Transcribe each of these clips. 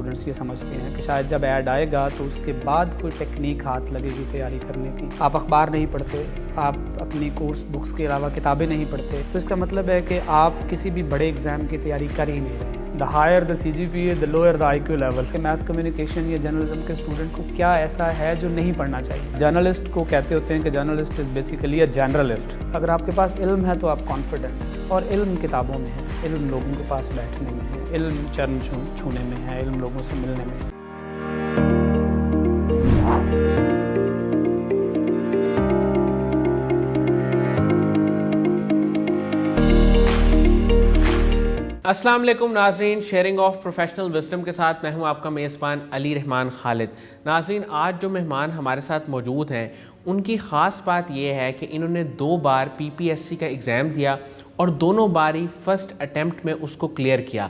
Students یہ سمجھتے ہیں کہ شاید جب ایڈ آئے گا تو اس کے بعد کوئی ٹیکنیک ہاتھ لگے گی تیاری کرنے کی. آپ اخبار نہیں پڑھتے, آپ اپنی کورس بکس کے علاوہ کتابیں نہیں پڑھتے, تو اس کا مطلب ہے کہ آپ کسی بھی بڑے ایگزام کی تیاری کر ہی نہیں رہے ہیں. The higher the CGPA, the lower the IQ level. Maths communication یا جرنلزم کے اسٹوڈنٹ کو کیا ایسا ہے جو نہیں پڑھنا چاہیے؟ جرنلسٹ کو کہتے ہوتے ہیں کہ journalist is basically a generalist. اگر آپ کے پاس علم ہے تو آپ کانفیڈنٹ, اور علم کتابوں میں ہے, علم لوگوں کے پاس بیٹھنے میں ہے, علم چرن چھونے میں ہے, علم لوگوں سے ملنے میں ہے. السلام علیکم ناظرین, شیئرنگ آف پروفیشنل وزڈم کے ساتھ میں ہوں آپ کا میزبان علی رحمان خالد. ناظرین, آج جو مہمان ہمارے ساتھ موجود ہیں ان کی خاص بات یہ ہے کہ انہوں نے 2 بار PPSC کا ایگزام دیا اور دونوں بار ہی فرسٹ اٹیمپٹ میں اس کو کلیئر کیا.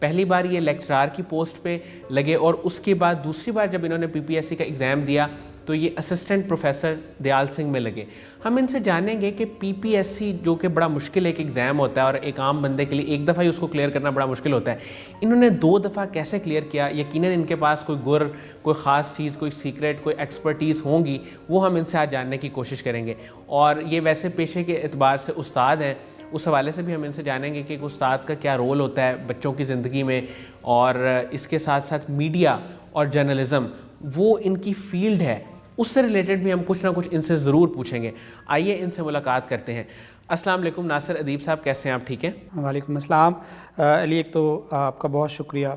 پہلی بار یہ لیکچرار کی پوسٹ پہ لگے اور اس کے بعد دوسری بار جب انہوں نے PPSC کا ایگزام دیا تو یہ اسسٹنٹ پروفیسر دیال سنگھ میں لگے. ہم ان سے جانیں گے کہ PPSC جو کہ بڑا مشکل ایک ایگزام ہوتا ہے اور ایک عام بندے کے لیے ایک دفعہ ہی اس کو کلیئر کرنا بڑا مشکل ہوتا ہے, انہوں نے 2 دفعہ کیسے کلیئر کیا. یقیناً ان کے پاس کوئی گر, کوئی خاص چیز, کوئی سیکریٹ, کوئی ایکسپرٹیز ہوں گی, وہ ہم ان سے آج جاننے کی کوشش کریں گے. اور یہ ویسے پیشے کے اعتبار سے استاد ہیں, اس حوالے سے بھی ہم ان سے جانیں گے کہ ایک استاد کا کیا رول ہوتا ہے بچوں کی زندگی میں, اور اس کے ساتھ ساتھ میڈیا اور جرنلزم وہ ان کی فیلڈ ہے, اس سے ریلیٹڈ بھی ہم کچھ نہ کچھ ان سے ضرور پوچھیں گے. آئیے ان سے ملاقات کرتے ہیں. السلام علیکم ناصر ادیب صاحب, کیسے ہیں آپ؟ ٹھیک ہیں؟ وعلیکم السلام علی. ایک تو آپ کا بہت شکریہ,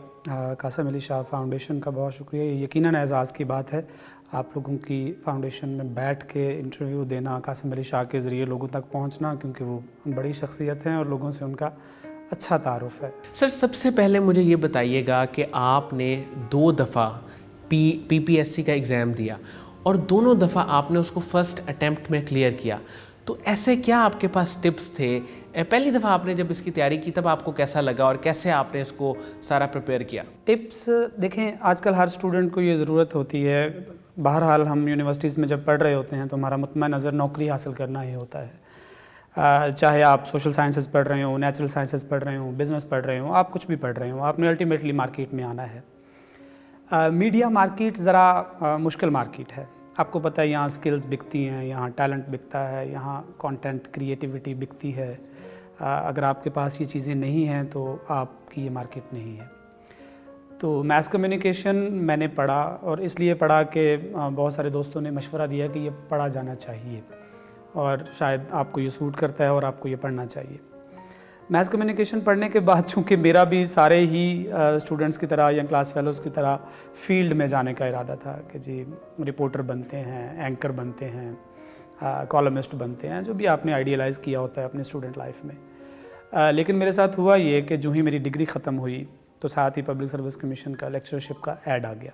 قاسم علی شاہ فاؤنڈیشن کا بہت شکریہ. یہ یقیناً اعزاز کی بات ہے آپ لوگوں کی فاؤنڈیشن میں بیٹھ کے انٹرویو دینا, قاسم علی شاہ کے ذریعے لوگوں تک پہنچنا, کیونکہ وہ بڑی شخصیت ہیں اور لوگوں سے ان کا اچھا تعارف ہے. سر, سب سے پہلے مجھے یہ بتائیے گا کہ آپ نے 2 دفعہ PPSC کا ایگزام دیا اور دونوں دفعہ آپ نے اس کو فرسٹ اٹیمپٹ میں کلیئر کیا, تو ایسے کیا آپ کے پاس ٹپس تھے؟ پہلی دفعہ آپ نے جب اس کی تیاری کی تب آپ کو کیسا لگا اور کیسے آپ نے اس کو سارا پریپیئر کیا؟ ٹپس دیکھیں, آج کل ہر اسٹوڈنٹ کو یہ ضرورت ہوتی ہے. بہرحال ہم یونیورسٹیز میں جب پڑھ رہے ہوتے ہیں تو ہمارا مطمع نظر نوکری حاصل کرنا ہی ہوتا ہے. چاہے آپ سوشل سائنسز پڑھ رہے ہوں, نیچرل سائنسز پڑھ رہے ہوں, بزنس پڑھ رہے ہوں, آپ کچھ بھی پڑھ رہے ہوں, آپ نے الٹیمیٹلی مارکیٹ میں آنا ہے. میڈیا مارکیٹ ذرا مشکل مارکیٹ ہے. آپ کو پتہ ہے یہاں سکلز بکتی ہیں, یہاں ٹیلنٹ بکتا ہے, یہاں کانٹینٹ کریٹیوٹی بکتی ہے. اگر آپ کے پاس یہ چیزیں نہیں ہیں تو آپ کی یہ مارکیٹ نہیں ہے. تو میتھس کمیونیکیشن میں نے پڑھا, اور اس لیے پڑھا کہ بہت سارے دوستوں نے مشورہ دیا کہ یہ پڑھا جانا چاہیے اور شاید آپ کو یہ سوٹ کرتا ہے اور آپ کو یہ پڑھنا چاہیے. میتھس کمیونیکیشن پڑھنے کے بعد چونکہ میرا بھی سارے ہی اسٹوڈنٹس کی طرح یا کلاس فیلوز کی طرح فیلڈ میں جانے کا ارادہ تھا کہ جی رپورٹر بنتے ہیں, اینکر بنتے ہیں, کالمسٹ بنتے ہیں, جو بھی آپ نے آئیڈیلائز کیا ہوتا ہے اپنے اسٹوڈنٹ لائف میں. لیکن میرے ساتھ ہوا یہ کہ جو ہی میری ڈگری ختم ہوئی تو ساتھ ہی پبلک سروس کمیشن کا لیکچرشپ کا ایڈ آ گیا.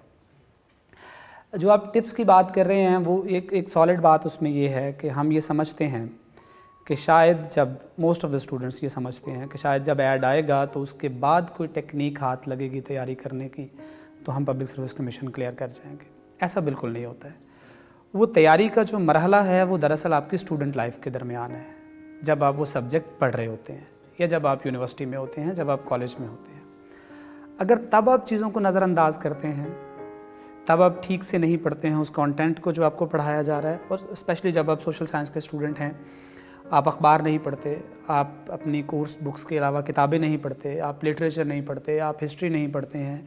جو آپ ٹپس کی بات کر رہے ہیں وہ ایک سالڈ بات اس میں یہ ہے کہ ہم یہ سمجھتے ہیں کہ شاید جب موسٹ آف دا اسٹوڈنٹس یہ سمجھتے ہیں کہ شاید جب ایڈ آئے گا تو اس کے بعد کوئی ٹیکنیک ہاتھ لگے گی تیاری کرنے کی تو ہم پبلک سروس کمیشن کلیئر کر جائیں گے. ایسا بالکل نہیں ہوتا ہے. وہ تیاری کا جو مرحلہ ہے وہ دراصل آپ کی اسٹوڈنٹ لائف کے درمیان ہے, جب آپ وہ سبجیکٹ پڑھ رہے ہوتے ہیں یا جب آپ یونیورسٹی میں ہوتے ہیں, جب آپ کالج میں ہوتے ہیں. اگر تب آپ چیزوں کو نظر انداز کرتے ہیں, تب آپ ٹھیک سے نہیں پڑھتے ہیں اس کانٹینٹ کو جو آپ کو پڑھایا جا رہا ہے, اور اسپیشلی جب آپ سوشل سائنس کے اسٹوڈنٹ ہیں, آپ اخبار نہیں پڑھتے, آپ اپنی کورس بکس کے علاوہ کتابیں نہیں پڑھتے, آپ لٹریچر نہیں پڑھتے, آپ ہسٹری نہیں پڑھتے ہیں,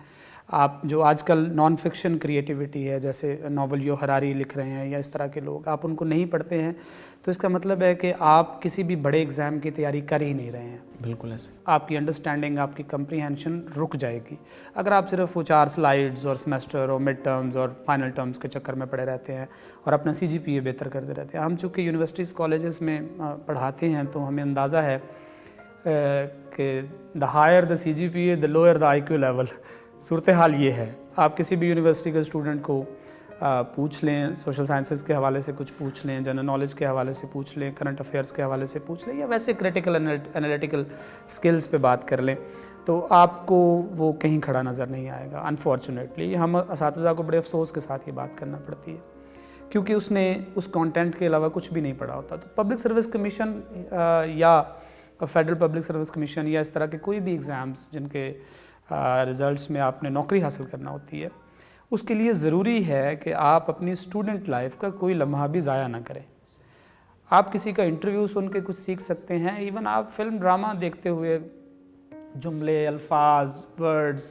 آپ جو آج کل نان فکشن کریٹیوٹی ہے جیسے ناول یو ہراری لکھ رہے ہیں یا اس طرح کے لوگ, آپ ان کو نہیں پڑھتے ہیں, تو اس کا مطلب ہے کہ آپ کسی بھی بڑے ایگزام کی تیاری کر ہی نہیں رہے ہیں. بالکل ایسے آپ کی انڈرسٹینڈنگ, آپ کی کمپریہنشن رک جائے گی اگر آپ صرف وہ 4 سلائیڈز اور سیمسٹر اور مڈ ٹرمز اور فائنل ٹرمز کے چکر میں پڑے رہتے ہیں اور اپنا CGPA بہتر کرتے رہتے ہیں. ہم چونکہ یونیورسٹیز کالجز میں پڑھاتے ہیں تو ہمیں اندازہ ہے کہ the higher the CGPA, the lower the IQ level. صورتحال یہ ہے. آپ کسی بھی یونیورسٹی کے اسٹوڈنٹ کو پوچھ لیں, سوشل سائنسز کے حوالے سے کچھ پوچھ لیں, جنرل نالج کے حوالے سے پوچھ لیں, کرنٹ افیئرس کے حوالے سے پوچھ لیں, یا ویسے کریٹیکل انالیٹیکل سکلز پہ بات کر لیں, تو آپ کو وہ کہیں کھڑا نظر نہیں آئے گا. انفارچونیٹلی ہم اساتذہ کو بڑے افسوس کے ساتھ یہ بات کرنا پڑتی ہے کیونکہ اس نے اس کانٹینٹ کے علاوہ کچھ بھی نہیں پڑھا ہوتا. تو پبلک سروس کمیشن یا فیڈرل پبلک سروس کمیشن یا اس طرح کے کوئی بھی ایگزامز جن کے رزلٹس میں آپ نے نوکری حاصل کرنا ہوتی ہے، اس کے لیے ضروری ہے کہ آپ اپنی اسٹوڈنٹ لائف کا کوئی لمحہ بھی ضائع نہ کریں۔ آپ کسی کا انٹرویو سن کے کچھ سیکھ سکتے ہیں، ایون آپ فلم ڈرامہ دیکھتے ہوئے جملے، الفاظ، ورڈز،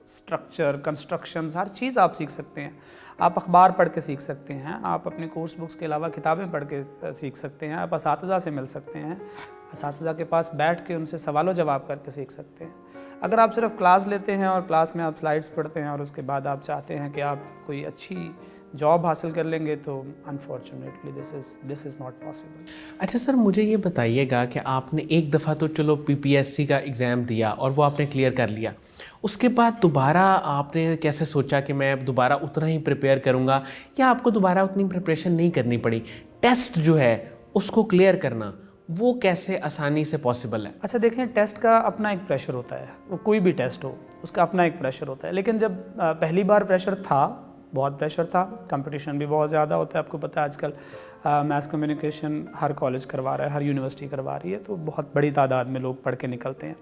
اسٹرکچر، کنسٹرکشنز، ہر چیز آپ سیکھ سکتے ہیں۔ آپ اخبار پڑھ کے سیکھ سکتے ہیں، آپ اپنے کورس بکس کے علاوہ کتابیں پڑھ کے سیکھ سکتے ہیں، آپ اساتذہ سے مل سکتے ہیں، اساتذہ کے پاس بیٹھ کے ان سے سوال و جواب کر کے سیکھ سکتے ہیں۔ اگر آپ صرف کلاس لیتے ہیں اور کلاس میں آپ سلائڈز پڑھتے ہیں اور اس کے بعد آپ چاہتے ہیں کہ آپ کوئی اچھی جاب حاصل کر لیں گے تو unfortunately this is not possible. اچھا سر، مجھے یہ بتائیے گا کہ آپ نے ایک دفعہ تو چلو PPSC کا ایگزام دیا اور وہ آپ نے کلیئر کر لیا، اس کے بعد دوبارہ آپ نے کیسے سوچا کہ میں اب دوبارہ اتنا ہی پریپیئر کروں گا، یا آپ کو دوبارہ اتنی پریپریشن نہیں کرنی پڑی؟ ٹیسٹ جو ہے اس کو کلیئر کرنا وہ کیسے آسانی سے پاسبل ہے؟ اچھا دیکھیں، ٹیسٹ کا اپنا ایک پریشر ہوتا ہے، وہ کوئی بھی ٹیسٹ ہو اس کا اپنا ایک پریشر ہوتا ہے، لیکن جب پہلی بار پریشر تھا، بہت پریشر تھا، کمپٹیشن بھی بہت زیادہ ہوتا ہے، آپ کو پتہ ہے آج کل میس کمیونیکیشن ہر کالج کروا رہا ہے، ہر یونیورسٹی کروا رہی ہے، تو بہت بڑی تعداد میں لوگ پڑھ کے نکلتے ہیں،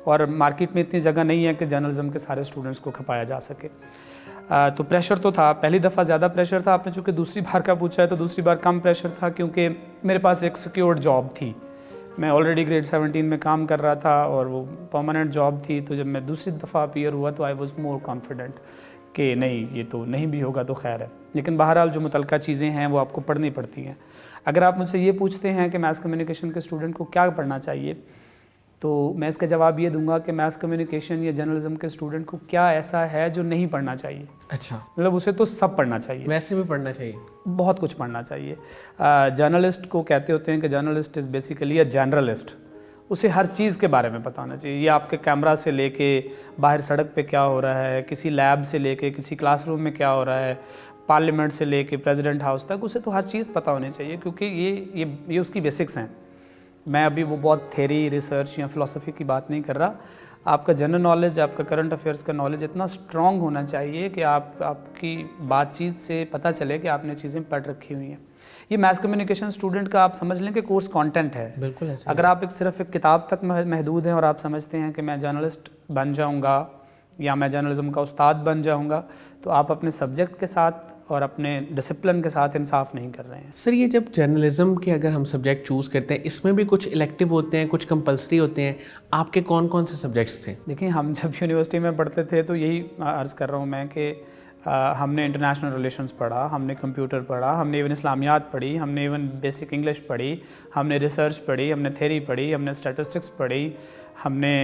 اور مارکیٹ میں اتنی جگہ نہیں ہے کہ جرنلزم کے سارے اسٹوڈنٹس کو کھپایا جا سکے۔ تو پریشر تو تھا، پہلی دفعہ زیادہ پریشر تھا۔ آپ نے چونکہ دوسری بار کا پوچھا ہے تو دوسری بار کم پریشر تھا، کیونکہ میرے پاس ایک سیکیورڈ جاب تھی، میں آلریڈی گریڈ 17 میں کام کر رہا تھا اور وہ پرماننٹ جاب تھی، تو جب میں دوسری دفعہ اپیئر ہوا تو آئی واز مور کانفیڈنٹ کہ نہیں، یہ تو نہیں بھی ہوگا تو خیر ہے، لیکن بہرحال جو متعلقہ چیزیں ہیں وہ آپ کو پڑھنی پڑتی ہیں۔ اگر آپ مجھ سے یہ پوچھتے ہیں کہ میس کمیونیکیشن کے اسٹوڈنٹ کو کیا پڑھنا چاہیے، تو میں اس کا جواب یہ دوں گا کہ میس کمیونیکیشن یا جرنلزم کے اسٹوڈنٹ کو کیا ایسا ہے جو نہیں پڑھنا چاہیے۔ اچھا، مطلب اسے تو سب پڑھنا چاہیے، ویسے بھی پڑھنا چاہیے، بہت کچھ پڑھنا چاہیے۔ جرنلسٹ کو کہتے ہوتے ہیں کہ journalist is basically a generalist, اسے ہر چیز کے بارے میں پتہ ہونا چاہیے۔ یہ آپ کے کیمرہ سے لے کے باہر سڑک پہ کیا ہو رہا ہے، کسی لیب سے لے کے کسی کلاس روم میں کیا ہو رہا ہے، پارلیمنٹ سے لے کے پریزیڈنٹ ہاؤس تک، اسے تو ہر چیز پتہ ہونی چاہیے، کیونکہ یہ اس کی بیسکس ہیں۔ میں ابھی وہ بہت تھیری، ریسرچ یا فلسفی کی بات نہیں کر رہا۔ آپ کا جنرل نالج، آپ کا کرنٹ افیئرس کا نالج اتنا اسٹرانگ ہونا چاہیے کہ آپ کی بات چیت سے پتہ چلے کہ آپ نے چیزیں پڑھ رکھی ہوئی ہیں۔ یہ میس کمیونیکیشن اسٹوڈنٹ کا آپ سمجھ لیں کہ کورس کانٹینٹ ہے۔ بالکل ایسا۔ اگر آپ صرف ایک کتاب تک محدود ہیں اور آپ سمجھتے ہیں کہ میں جرنلسٹ بن جاؤں گا یا میں جرنلزم کا استاد بن جاؤں گا، تو آپ اپنے سبجیکٹ کے ساتھ اور اپنے ڈسپلن کے ساتھ انصاف نہیں کر رہے ہیں۔ سر، یہ جب جرنلزم کے اگر ہم سبجیکٹ چوز کرتے ہیں، اس میں بھی کچھ الیکٹیو ہوتے ہیں، کچھ کمپلسری ہوتے ہیں، آپ کے کون کون سے سبجیکٹس تھے؟ دیکھیں، ہم جب یونیورسٹی میں پڑھتے تھے تو یہی عرض کر رہا ہوں میں کہ ہم نے انٹرنیشنل ریلیشنز پڑھا، ہم نے کمپیوٹر پڑھا، ہم نے ایون اسلامیات پڑھی، ہم نے ایون بیسک انگلش پڑھی، ہم نے ریسرچ پڑھی، ہم نے تھیری پڑھی، ہم نے اسٹیٹسٹکس پڑھی، ہم نے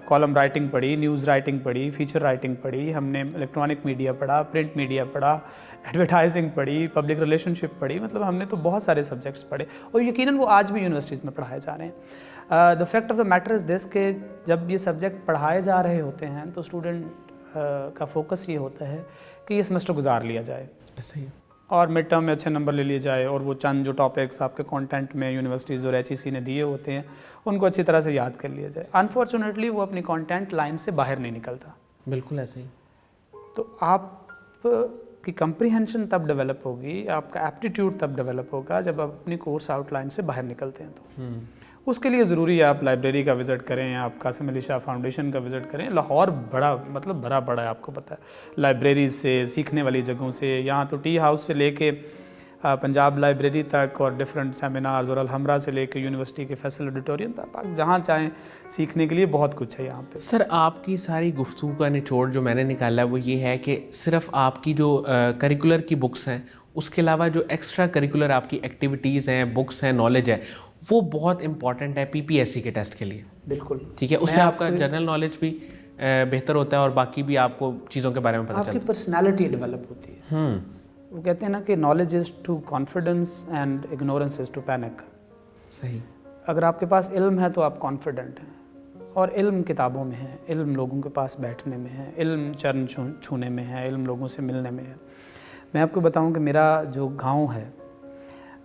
کالم رائٹنگ پڑھی، نیوز رائٹنگ پڑھی، فیچر رائٹنگ پڑھی، ہم نے الیکٹرانک میڈیا پڑھا، پرنٹ میڈیا پڑھا، ایڈورٹائزنگ پڑھی، پبلک ریلیشن شپ پڑھی، مطلب ہم نے تو بہت سارے سبجیکٹس پڑھے، اور یقیناً وہ آج بھی یونیورسٹیز میں پڑھائے جا رہے ہیں۔ The fact of the matter is this کہ جب یہ سبجیکٹ پڑھائے جا رہے ہوتے ہیں تو اسٹوڈنٹ کا فوکس یہ ہوتا ہے کہ یہ سیمسٹر گزار لیا جائے، ایسا ہی، اور مڈ ٹرم میں اچھے نمبر لے لیے جائے، اور وہ چند جو ٹاپکس آپ کے کانٹینٹ میں یونیورسٹیز اور HEC نے دیے ہوتے ہیں ان کو اچھی طرح سے یاد کر لیا جائے۔ انفارچونیٹلی وہ اپنی کانٹینٹ لائن سے باہر نہیں نکلتا۔ بالکل ایسا ہی۔ تو آپ کی کمپریہنشن تب ڈیولپ ہوگی، آپ کا ایپٹیٹیوڈ تب ڈیولپ ہوگا جب آپ اپنی کورس آؤٹ لائن سے باہر نکلتے ہیں۔ تو اس کے لیے ضروری ہے آپ لائبریری کا وزٹ کریں، آپ قاسم علی شاہ فاؤنڈیشن کا وزٹ کریں۔ لاہور بڑا بڑا ہے، آپ کو پتہ ہے، لائبریریز سے، سیکھنے والی جگہوں سے، یہاں تو ٹی ہاؤس سے لے کے پنجاب لائبریری تک، اور ڈفرینٹ سیمینارز، اور الحمرہ سے لے کے یونیورسٹی کے فیصل آڈیٹوریم تک، آپ جہاں چاہیں سیکھنے کے لیے بہت کچھ ہے یہاں پہ۔ سر، آپ کی ساری گفتگو کا نچوڑ جو میں نے نکالا ہے وہ یہ ہے کہ صرف آپ کی جو کریکولر کی بکس ہیں، اس کے علاوہ جو ایکسٹرا کریکولر آپ کی ایکٹیویٹیز ہیں، بکس ہیں، نالج ہے، وہ بہت امپورٹنٹ ہے PPSC کے ٹیسٹ کے لیے۔ بالکل ٹھیک ہے، اس سے آپ کا جنرل نالج بھی بہتر ہوتا ہے اور باقی بھی آپ کو چیزوں کے بارے میں پتہ چلتا ہے، آپ کی پرسنالٹی ڈیولپ ہوتی ہے۔ وہ کہتے ہیں نا کہ knowledge is to confidence and ignorance is to panic. صحیح۔ اگر آپ کے پاس علم ہے تو آپ کانفیڈنٹ ہیں، اور علم کتابوں میں ہے، علم لوگوں کے پاس بیٹھنے میں ہے، علم چرن چھونے میں ہے، علم لوگوں سے ملنے میں ہے۔ میں آپ کو بتاؤں کہ میرا جو گاؤں ہے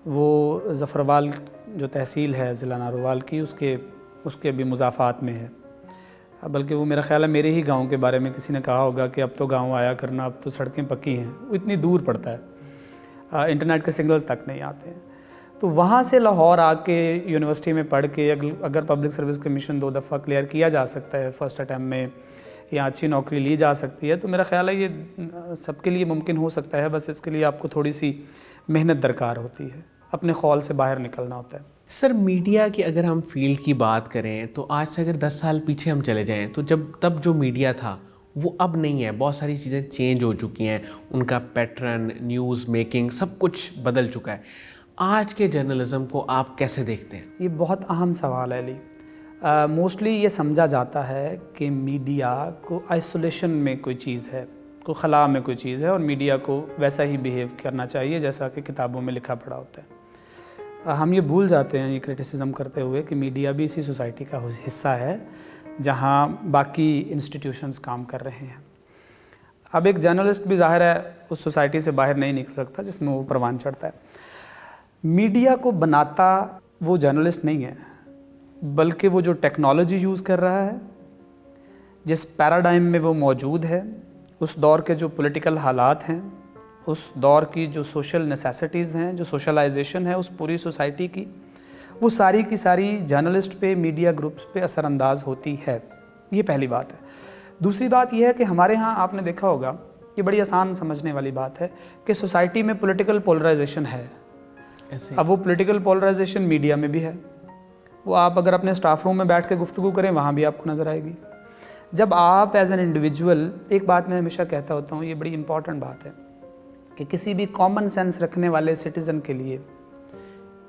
وہ ظفروال جو تحصیل ہے ضلع ناروال کی، اس کے بھی مضافات میں ہے، بلکہ وہ میرا خیال ہے میرے ہی گاؤں کے بارے میں کسی نے کہا ہوگا کہ اب تو گاؤں آیا کرنا، اب تو سڑکیں پکی ہیں، وہ اتنی دور پڑتا ہے، انٹرنیٹ کے سگنلز تک نہیں آتے ہیں۔ تو وہاں سے لاہور آ کے یونیورسٹی میں پڑھ کے اگر پبلک سروس کمیشن 2 دفعہ کلیئر کیا جا سکتا ہے فرسٹ اٹیمپ میں، یا اچھی نوکری لی جا سکتی ہے. تو میرا خیال ہے یہ سب کے لیے ممکن ہو سکتا ہے, بس اس کے لیے آپ کو تھوڑی سی محنت درکار ہوتی ہے, اپنے خول سے باہر نکلنا ہوتا ہے. سر میڈیا کی اگر ہم فیلڈ کی بات کریں تو آج سے اگر 10 سال پیچھے ہم چلے جائیں تو تب جو میڈیا تھا وہ اب نہیں ہے. بہت ساری چیزیں چینج ہو چکی ہیں, ان کا پیٹرن, نیوز میکنگ, سب کچھ بدل چکا ہے. آج کے جرنلزم کو آپ کیسے دیکھتے ہیں؟ یہ بہت اہم سوال ہے علی. موسٹلی یہ سمجھا جاتا ہے کہ میڈیا کو آئسولیشن میں کوئی چیز ہے, کوئی خلا میں کوئی چیز ہے, اور میڈیا کو ویسا ہی بیہیو کرنا چاہیے جیسا کہ کتابوں میں لکھا پڑا ہوتا ہے. ہم یہ بھول جاتے ہیں یہ کرٹیسزم کرتے ہوئے کہ میڈیا بھی اسی سوسائٹی کا حصہ ہے جہاں باقی انسٹیٹیوشنز کام کر رہے ہیں. اب ایک جرنلسٹ بھی ظاہر ہے اس سوسائٹی سے باہر نہیں نکل سکتا جس میں وہ پروان چڑھتا ہے. میڈیا کو بناتا وہ جرنلسٹ نہیں ہے, بلکہ وہ جو ٹیکنالوجی یوز کر رہا ہے, جس پیراڈائم میں وہ موجود ہے, اس دور کے جو پولیٹیکل حالات ہیں, اس دور کی جو سوشل نیسیسٹیز ہیں, جو سوشلائزیشن ہے اس پوری سوسائٹی کی, وہ ساری کی ساری جرنلسٹ پہ, میڈیا گروپس پہ اثر انداز ہوتی ہے. یہ پہلی بات ہے. دوسری بات یہ ہے کہ ہمارے ہاں آپ نے دیکھا ہوگا, یہ بڑی آسان سمجھنے والی بات ہے کہ سوسائٹی میں پولیٹیکل پولرائزیشن ہے. اب وہ پولیٹیکل پولرائزیشن میڈیا میں بھی ہے. وہ آپ اگر اپنے اسٹاف روم میں بیٹھ کے گفتگو کریں وہاں بھی آپ کو نظر آئے گی. جب آپ ایز این انڈیویجول, ایک بات میں ہمیشہ کہتا ہوتا ہوں, یہ بڑی امپورٹنٹ بات ہے کہ کسی بھی کامن سینس رکھنے والے سٹیزن کے لیے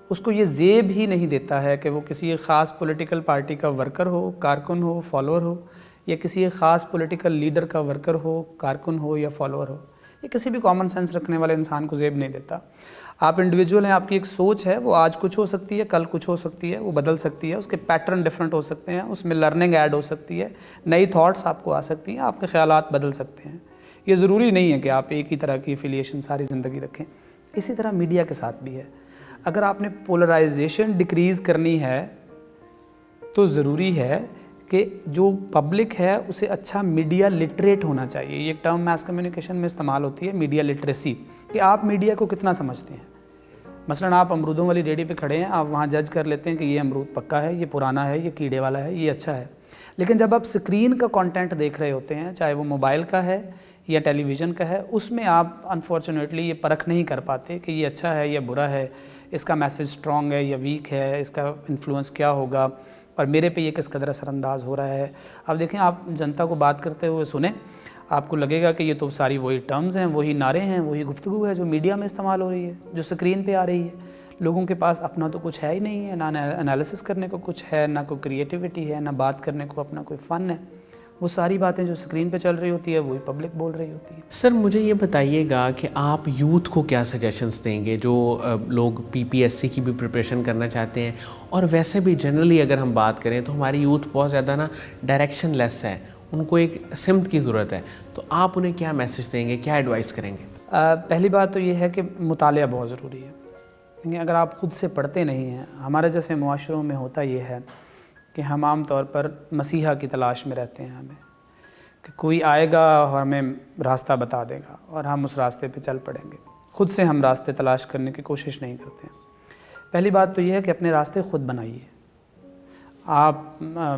اس کو یہ زیب ہی نہیں دیتا ہے کہ وہ کسی ایک خاص پولیٹیکل پارٹی کا ورکر ہو, کارکن ہو, فالوور ہو, یا کسی ایک خاص پولیٹیکل لیڈر کا ورکر ہو, کارکن ہو یا فالوور ہو. یہ کسی بھی کامن سینس رکھنے والے انسان کو زیب نہیں دیتا. آپ انڈیویجول ہیں, آپ کی ایک سوچ ہے, وہ آج کچھ ہو سکتی ہے, کل کچھ ہو سکتی ہے, وہ بدل سکتی ہے, اس کے پیٹرن ڈفرینٹ ہو سکتے ہیں, اس میں لرننگ ایڈ ہو سکتی ہے, نئی تھاٹس آپ کو آ سکتی ہیں, آپ کے خیالات بدل سکتے ہیں. یہ ضروری نہیں ہے کہ آپ ایک ہی طرح کی ایفیلیشن ساری زندگی رکھیں. اسی طرح میڈیا کے ساتھ بھی ہے. اگر آپ نے پولرائزیشن ڈکریز کرنی ہے تو ضروری ہے کہ جو پبلک ہے اسے اچھا میڈیا لٹریٹ ہونا چاہیے. یہ ایک ٹرم میس کمیونیکیشن میں استعمال ہوتی ہے, میڈیا لٹریسی, کہ آپ میڈیا کو کتنا سمجھتے ہیں. مثلاً آپ امرودوں والی ریڈی پہ کھڑے ہیں, آپ وہاں جج کر لیتے ہیں کہ یہ امرود پکا ہے, یہ پرانا ہے, یہ کیڑے والا ہے, یہ اچھا ہے. لیکن جب آپ اسکرین کا کانٹینٹ دیکھ رہے ہوتے ہیں, چاہے وہ موبائل کا ہے یا ٹیلی ویژن کا ہے, اس میں آپ انفارچونیٹلی یہ پرکھ نہیں کر پاتے کہ یہ اچھا ہے یا برا ہے, اس کا میسیج اسٹرانگ ہے یا ویک ہے, اس کا انفلوئنس کیا ہوگا, اور میرے پہ یہ کس قدر اثر انداز ہو رہا ہے. اب دیکھیں, آپ جنتا کو بات کرتے ہوئے سنیں, آپ کو لگے گا کہ یہ تو ساری وہی ٹرمز ہیں, وہی نعرے ہیں, وہی گفتگو ہے جو میڈیا میں استعمال ہو رہی ہے, جو اسکرین پہ آ رہی ہے. لوگوں کے پاس اپنا تو کچھ ہے ہی نہیں ہے, نہ انالیسس کرنے کو کچھ ہے, نہ کوئی کریٹیوٹی ہے, نہ بات کرنے کو اپنا کوئی فن ہے. وہ ساری باتیں جو اسکرین پہ چل رہی ہوتی ہے وہی پبلک بول رہی ہوتی ہے. سر مجھے یہ بتائیے گا کہ آپ یوتھ کو کیا سجیشنز دیں گے جو لوگ PPSC کی بھی پریپریشن کرنا چاہتے ہیں, اور ویسے بھی جنرلی اگر ہم بات کریں تو ہماری یوتھ بہت زیادہ ڈائریکشن لیس ہے, ان کو ایک سمت کی ضرورت ہے, تو آپ انہیں کیا میسیج دیں گے, کیا ایڈوائس کریں گے؟ پہلی بات تو یہ ہے کہ مطالعہ بہت ضروری ہے. اگر آپ خود سے پڑھتے نہیں ہیں, ہمارے جیسے معاشروں میں ہوتا یہ ہے کہ ہم عام طور پر مسیحا کی تلاش میں رہتے ہیں, ہمیں کہ کوئی آئے گا اور ہمیں راستہ بتا دے گا اور ہم اس راستے پہ چل پڑیں گے. خود سے ہم راستے تلاش کرنے کی کوشش نہیں کرتے ہیں. پہلی بات تو یہ ہے کہ اپنے راستے خود بنائیے. آپ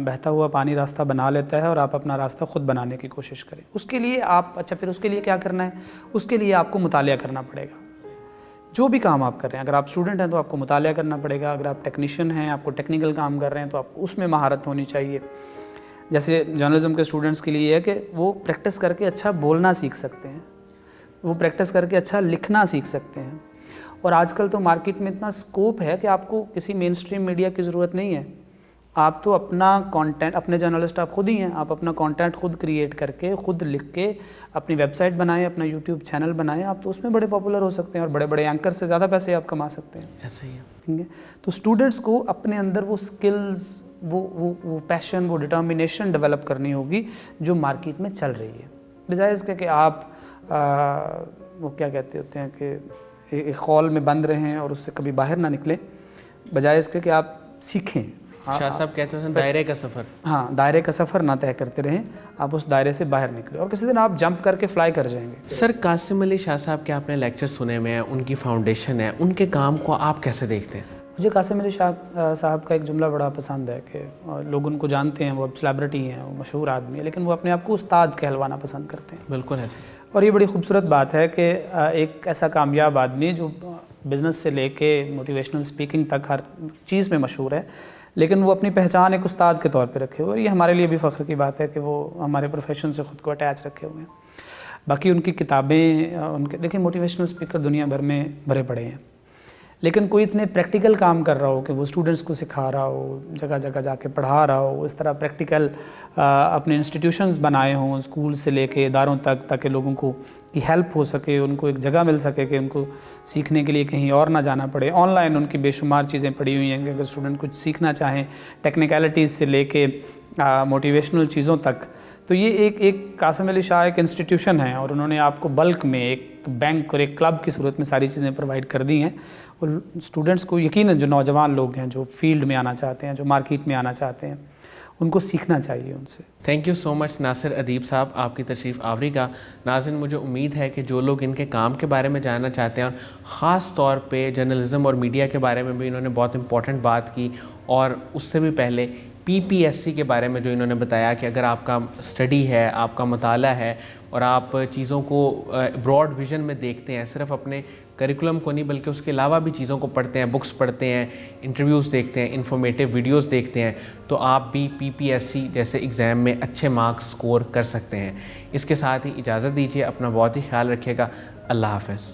بہتا ہوا پانی راستہ بنا لیتا ہے, اور آپ اپنا راستہ خود بنانے کی کوشش کریں. اس کے لیے پھر اس کے لیے کیا کرنا ہے, اس کے لیے آپ کو مطالعہ کرنا پڑے گا. جو بھی کام آپ کر رہے ہیں, اگر آپ اسٹوڈنٹ ہیں تو آپ کو مطالعہ کرنا پڑے گا, اگر آپ ٹیکنیشین ہیں, آپ کو ٹیکنیکل کام کر رہے ہیں تو آپ کو اس میں مہارت ہونی چاہیے. جیسے جرنلزم کے اسٹوڈنٹس کے لیے ہے کہ وہ پریکٹس کر کے اچھا بولنا سیکھ سکتے ہیں, وہ پریکٹس کر کے اچھا لکھنا سیکھ سکتے ہیں. اور آج کل تو مارکیٹ میں اتنا اسکوپ ہے کہ آپ کو کسی مین اسٹریم میڈیا کی ضرورت نہیں ہے. آپ تو اپنا کانٹینٹ, اپنے جرنلسٹ آپ خود ہی ہیں, آپ اپنا کانٹینٹ خود کریٹ کر کے, خود لکھ کے اپنی ویب سائٹ بنائیں, اپنا یوٹیوب چینل بنائیں, آپ تو اس میں بڑے پاپولر ہو سکتے ہیں, اور بڑے بڑے اینکر سے زیادہ پیسے آپ کما سکتے ہیں. ایسا ہی ہے. ٹھیک ہے, تو اسٹوڈنٹس کو اپنے اندر وہ اسکلز, وہ پیشن, وہ ڈٹرمنیشن ڈیولپ کرنی ہوگی جو مارکیٹ میں چل رہی ہے. بجائے اس کے کہ آپ وہ کیا کہتے ہوتے ہیں کہ ایک خول میں بند رہیں اور اس سے کبھی باہر نہ نکلیں, بجائے اس کے کہ آپ سیکھیں. شاہ صاحب کہتے ہیں دائرے کا سفر. ہاں, دائرے کا سفر نہ طے کرتے رہیں, آپ اس دائرے سے باہر نکلیں اور کسی دن آپ جمپ کر کے فلائی کر جائیں گے. سر قاسم علی شاہ صاحب کے آپ نے لیکچر سنے ہوئے ہیں, ان کی فاؤنڈیشن ہے, ان کے کام کو آپ کیسے دیکھتے ہیں؟ مجھے قاسم علی شاہ صاحب کا ایک جملہ بڑا پسند ہے کہ لوگ ان کو جانتے ہیں، وہ سیلیبریٹی ہیں، وہ مشہور آدمی ہے، لیکن وہ اپنے آپ کو استاد کہلوانا پسند کرتے ہیں. بالکل ہے. اور یہ بڑی خوبصورت بات ہے کہ ایک ایسا کامیاب آدمی جو بزنس سے لے کے موٹیویشنل اسپیکنگ تک ہر چیز میں مشہور ہے، لیکن وہ اپنی پہچان ایک استاد کے طور پہ رکھے ہوئے. اور یہ ہمارے لیے بھی فخر کی بات ہے کہ وہ ہمارے پروفیشن سے خود کو اٹیچ رکھے ہوئے ہیں. باقی ان کی کتابیں، ان کے دیکھیں موٹیویشنل اسپیکر دنیا بھر میں بھرے پڑے ہیں، لیکن کوئی اتنے پریکٹیکل کام کر رہا ہو کہ وہ اسٹوڈنٹس کو سکھا رہا ہو، جگہ جگہ جا کے پڑھا رہا ہو، اس طرح پریکٹیکل اپنے انسٹیٹیوشنز بنائے ہوں اسکول سے لے کے اداروں تک، تاکہ لوگوں کو کی ہیلپ ہو سکے، ان کو ایک جگہ مل سکے کہ ان کو سیکھنے کے لیے کہیں اور نہ جانا پڑے. آن لائن ان کی بے شمار چیزیں پڑی ہوئی ہیں کہ اگر اسٹوڈنٹ کچھ سیکھنا چاہیں ٹیکنیکلٹیز سے لے کے موٹیویشنل چیزوں تک، تو یہ ایک قاسم علی شاہ ایک انسٹیٹیوشن ہے، اور انہوں نے آپ کو بلک میں ایک بینک اور ایک کلب کی صورت میں ساری چیزیں پرووائڈ کر دی ہیں. اور اسٹوڈنٹس کو یقیناً جو نوجوان لوگ ہیں، جو فیلڈ میں آنا چاہتے ہیں، جو مارکیٹ میں آنا چاہتے ہیں، ان کو سیکھنا چاہیے ان سے. تھینک یو سو مچ ناصر ادیب صاحب آپ کی تشریف آوری کا. ناظرین، مجھے امید ہے کہ جو لوگ ان کے کام کے بارے میں جاننا چاہتے ہیں، اور خاص طور پہ جرنلزم اور میڈیا کے بارے میں بھی انہوں نے بہت امپورٹنٹ بات کی، اور اس سے بھی پہلے PPSC کے بارے میں جو انہوں نے بتایا کہ اگر آپ کا اسٹڈی ہے، آپ کا مطالعہ ہے، اور آپ چیزوں کو براڈ ویژن میں دیکھتے ہیں، صرف اپنے کریکولم کو نہیں بلکہ اس کے علاوہ بھی چیزوں کو پڑھتے ہیں، بکس پڑھتے ہیں، انٹرویوز دیکھتے ہیں، انفارمیٹیو ویڈیوز دیکھتے ہیں، تو آپ بھی PPSC جیسے ایگزام میں اچھے مارکس سکور کر سکتے ہیں. اس کے ساتھ ہی اجازت دیجیے، اپنا بہت ہی خیال رکھیے گا. اللہ حافظ.